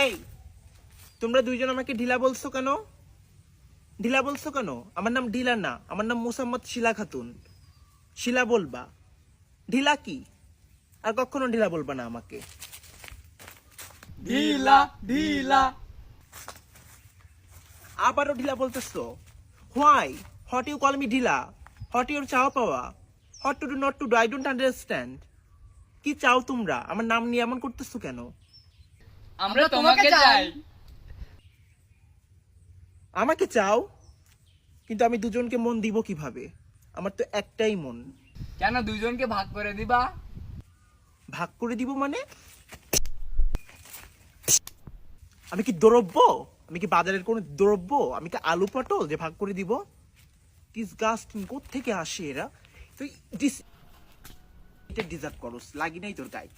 এই তোমরা দুইজন আমাকে ঢিলা বলছো কেন? ঢিলা বলছো কেন? আমার নাম ঢিলা না, আমার নাম মুসাম্মদ শিলা খাতুন। শিলা বলবা, ঢিলা কি? আর কখনো ঢিলা বলবা না আমাকে। ঢিলা ঢিলা আবারও ঢিলা বলতেছো। Why? What you call me ঢিলা? হোয়াট ইউর চাও পাওয়া? What to do not to do? I don't understand. কি চাও তোমরা? আমার নাম নিয়ে এমন করতেছো কেন? আমরা তোমাকে চাই। আমাকে চাও, কিন্তু আমি দুজনকে মন দিব কিভাবে? আমার তো একটাই মন। কেন দুইজনকে ভাগ করে দিবা? ভাগ করে দিব মানে? আমি কি দ্রব্য? আমি কি বাজারের কোনো দ্রব্য? আমি কি আলু পটল যে ভাগ করে দিব? ডিসগাস্টিং, কোত্থেকে আসে এরা? তুই এটা ডিজার্ভ করস, লাগি নাই তোর গায়ে।